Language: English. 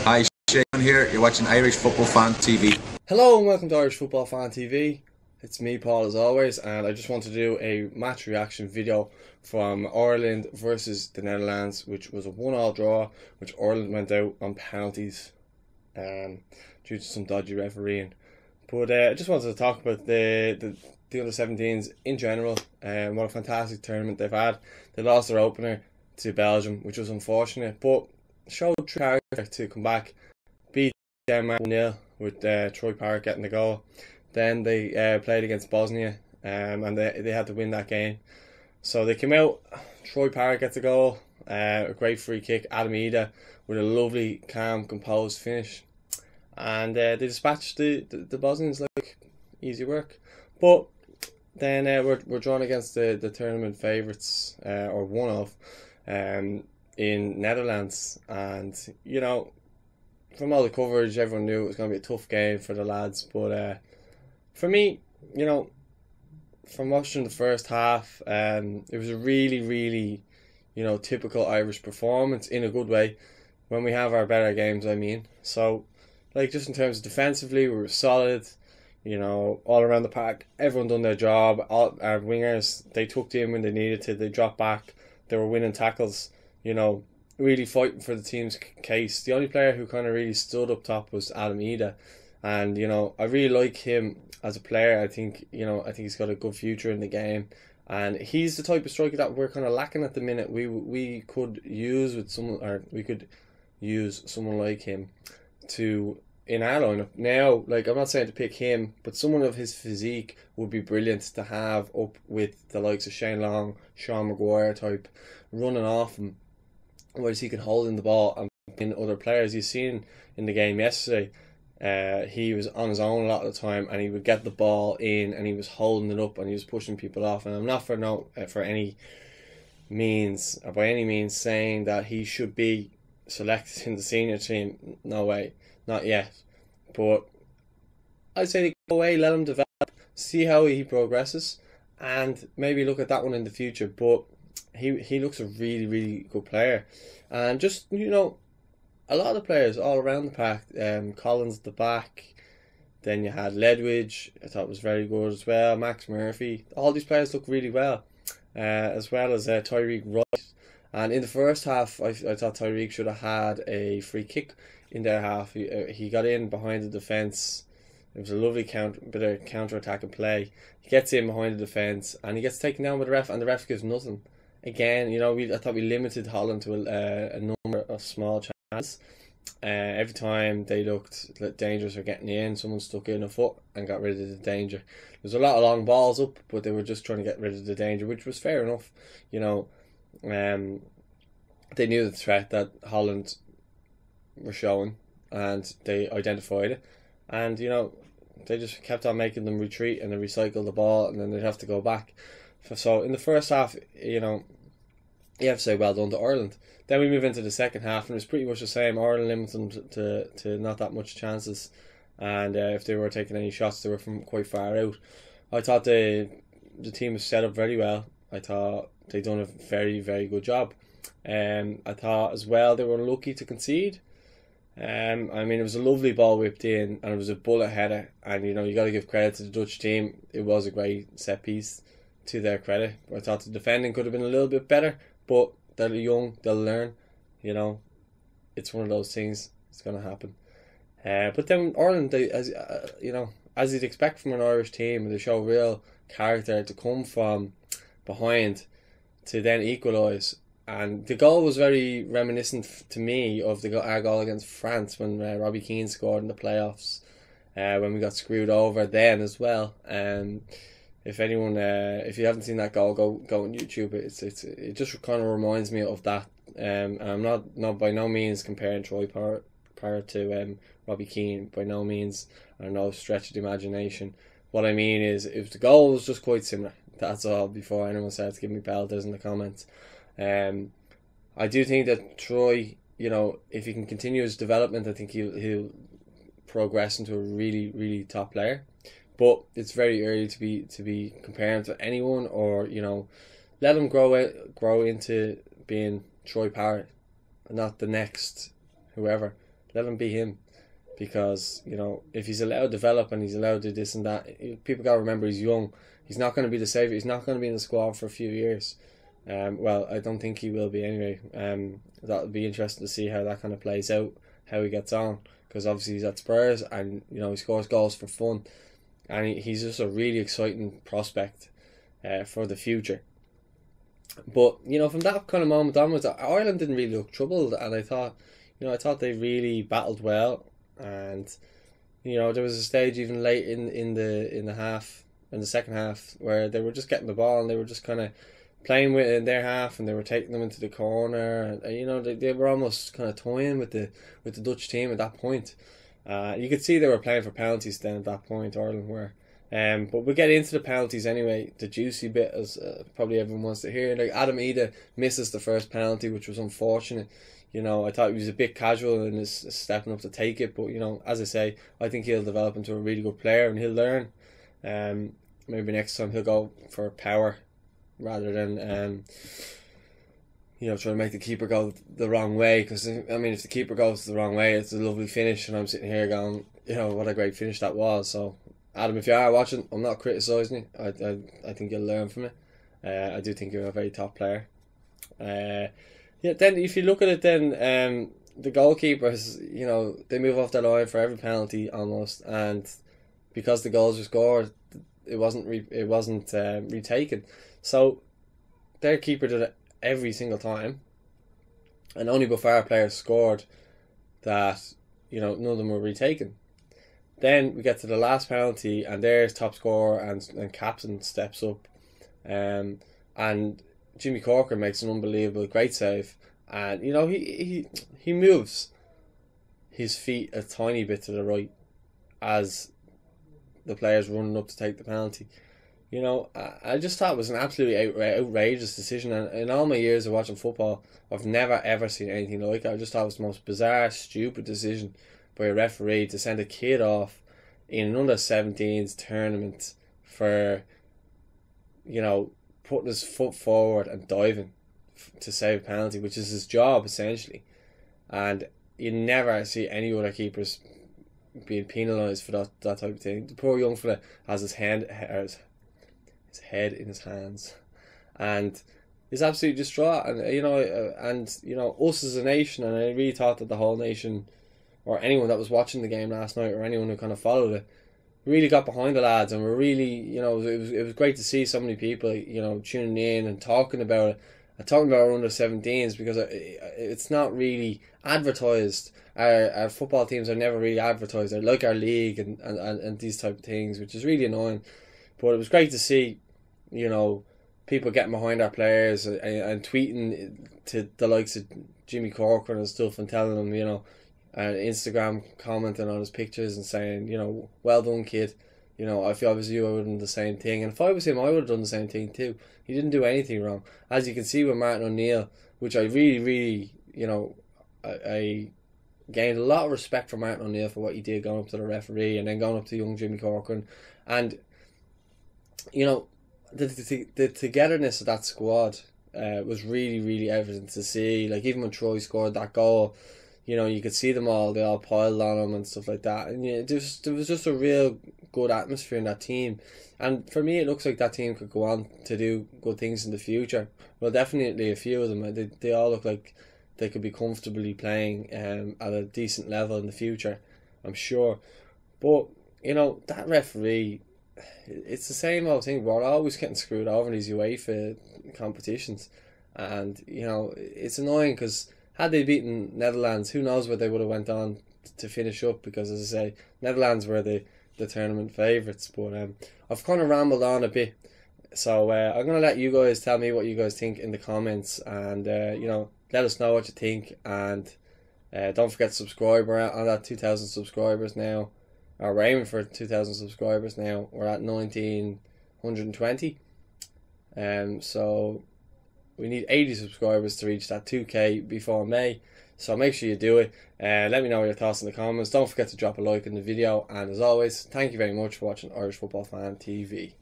Hi, Shane here. You're watching Irish Football Fan TV. Hello and welcome to Irish Football Fan TV. It's me, Paul, as always, and I just want to do a match reaction video from Ireland versus the Netherlands, which was a 1-1 draw, which Ireland went out on penalties due to some dodgy refereeing. But I just wanted to talk about the under 17s in general, and what a fantastic tournament they've had. They lost their opener to Belgium, which was unfortunate, but showed true character to come back, beat Denmark 1-0 with Troy Parrott getting the goal. Then they played against Bosnia, and they had to win that game. So they came out, Troy Parrott gets a goal, a great free kick, Adam Ida with a lovely, calm, composed finish. And they dispatched the Bosnians like easy work. But then we're drawn against the tournament favourites, or one of, in Netherlands. And, you know, from all the coverage, everyone knew it was going to be a tough game for the lads. But for me, you know, from watching the first half, it was a really, you know, typical Irish performance in a good way. When we have our better games, I mean. So, like, just in terms of defensively, we were solid. You know, all around the park, everyone done their job. All our wingers, they tucked in when they needed to. They dropped back. They were winning tackles. You know, really fighting for the team's case. The only player who kind of really stood up top was Adam Ida. And, you know, I really like him as a player. I think he's got a good future in the game. And he's the type of striker that we're kind of lacking at the minute. We could use with someone, or we could use someone like him to in our lineup. Now, like, I'm not saying to pick him, but someone of his physique would be brilliant to have up with the likes of Shane Long, Sean Maguire type, running off him, whereas he can hold in the ball and in other players. You've seen in the game yesterday, he was on his own a lot of the time, and he would get the ball in, and he was holding it up, and he was pushing people off. And I'm not for any means, or by any means, saying that he should be selected in the senior team. No way, not yet. But I'd say go away, let him develop, see how he progresses, and maybe look at that one in the future. But he looks a really good player, and just, you know, a lot of the players all around the pack. Collins at the back, then you had Ledwidge, I thought was very good as well. Max Murphy, all these players look really well, as well as Tyreek Wright. And in the first half, I thought Tyreek should have had a free kick in their half. He got in behind the defence. It was a lovely bit of counter-attacking play. He gets in behind the defence, and he gets taken down by the ref, and the ref gives nothing. Again, you know, I thought we limited Holland to a number of small chances. Every time they looked dangerous or getting in, someone stuck in a foot and got rid of the danger. There was a lot of long balls up, but they were just trying to get rid of the danger, which was fair enough. You know, they knew the threat that Holland were showing, and they identified it. And, you know, they just kept on making them retreat, and they recycled the ball, and then they'd have to go back. So in the first half, you know, you have to say well done to Ireland. Then we move into the second half, and it's pretty much the same. Ireland limited them to not that much chances, and if they were taking any shots, they were from quite far out. I thought the team was set up very well. I thought they done a very good job. I thought as well they were lucky to concede. I mean, it was a lovely ball whipped in, and it was a bullet header, and, you know, you got to give credit to the Dutch team. It was a great set piece, to their credit. I thought the defending could have been a little bit better, but they're young, they'll learn. You know, it's one of those things. It's going to happen. But then Ireland, they, as you know, as you'd expect from an Irish team, they show real character to come from behind to then equalise. And the goal was very reminiscent to me of our goal against France when Robbie Keane scored in the playoffs, when we got screwed over then as well. If anyone, if you haven't seen that goal, go on YouTube. It just kind of reminds me of that. And I'm not by no means comparing Troy Parrott to Robbie Keane. By no means, I no stretch of the imagination. What I mean is, if the goal was just quite similar, that's all. Before anyone starts giving me pelters in the comments, I do think that Troy, you know, if he can continue his development, I think he'll progress into a really top player. But it's very early to be comparing to anyone, or, you know, let him grow into being Troy Parrott, and not the next whoever. Let him be him. Because, you know, if he's allowed to develop and he's allowed to do this and that, people got to remember he's young. He's not going to be the saviour. He's not going to be in the squad for a few years. Well, I don't think he will be anyway. That'll be interesting to see how that kind of plays out, how he gets on. Because obviously he's at Spurs and, you know, he scores goals for fun. And he's just a really exciting prospect for the future. But, you know, from that kind of moment onwards, Ireland didn't really look troubled. And I thought they really battled well. And, you know, there was a stage even late in the second half, where they were just getting the ball and they were just kind of playing with it in their half, and they were taking them into the corner, and you know, they were almost kind of toying with the Dutch team at that point. You could see they were playing for penalties then at that point, Ireland were. But we'll get into the penalties anyway, the juicy bit, as probably everyone wants to hear. Like, Adam Ida misses the first penalty, which was unfortunate. You know, I thought he was a bit casual in his stepping up to take it, but, you know, as I say, I think he'll develop into a really good player and he'll learn. Maybe next time he'll go for power rather than, you know, trying to make the keeper go the wrong way. Because, I mean, if the keeper goes the wrong way, it's a lovely finish, and I'm sitting here going, you know, what a great finish that was. So, Adam, if you are watching, I'm not criticising you. I think you'll learn from it. I do think you're a very top player. Yeah, then if you look at it, then the goalkeepers, you know, they move off the line for every penalty almost, and because the goals were scored, it wasn't retaken. So their keeper did it every single time, and only before our players scored that, you know, none of them were retaken. Then we get to the last penalty, and there's top scorer and captain steps up, and Jimmy Corcoran makes an unbelievable great save, and you know, he moves his feet a tiny bit to the right as the player's running up to take the penalty. You know, I just thought it was an absolutely outrageous decision, and in all my years of watching football, I've never ever seen anything like it. I just thought it was the most bizarre, stupid decision by a referee to send a kid off in an under 17's tournament for, you know, putting his foot forward and diving to save a penalty, which is his job essentially. And you never see any other keepers being penalised for that type of thing. The poor young fella has his head in his hands and is absolutely distraught. And you know, us as a nation, and I really thought that the whole nation, or anyone that was watching the game last night, or anyone who kind of followed it, really got behind the lads, and we're really, you know, it was great to see so many people, you know, tuning in and talking about it, and talking about our under 17s, because it's not really advertised. Our football teams are never really advertised. They're like our league and these type of things, which is really annoying. But it was great to see, you know, people getting behind our players and tweeting to the likes of Jimmy Corcoran and stuff, and telling them, you know, Instagram commenting on his pictures and saying, you know, well done, kid. You know, if I was you, I would have done the same thing. And if I was him, I would have done the same thing too. He didn't do anything wrong. As you can see with Martin O'Neill, which I really, really, you know, I gained a lot of respect for Martin O'Neill for what he did, going up to the referee and then going up to young Jimmy Corcoran. And, you know, the togetherness of that squad was really, really evident to see. Like, even when Troy scored that goal, you know, you could see them all, they all piled on him and stuff like that. And you know, there was just a real good atmosphere in that team. And for me, it looks like that team could go on to do good things in the future. Well, definitely a few of them. They all look like they could be comfortably playing at a decent level in the future, I'm sure. But, you know, that referee, it's the same old thing. We're always getting screwed over in these UEFA competitions. And, you know, it's annoying because had they beaten Netherlands, who knows what they would have went on to finish up, because, as I say, Netherlands were the tournament favourites. But I've kind of rambled on a bit, so I'm going to let you guys tell me what you guys think in the comments, and you know, let us know what you think. And don't forget to subscribe. We're on that 2,000 subscribers now, or we're aiming for 2,000 subscribers now. We're at 1,920, so we need 80 subscribers to reach that 2k before May. So make sure you do it. Let me know your thoughts in the comments. Don't forget to drop a like in the video. And as always, thank you very much for watching Irish Football Fan TV.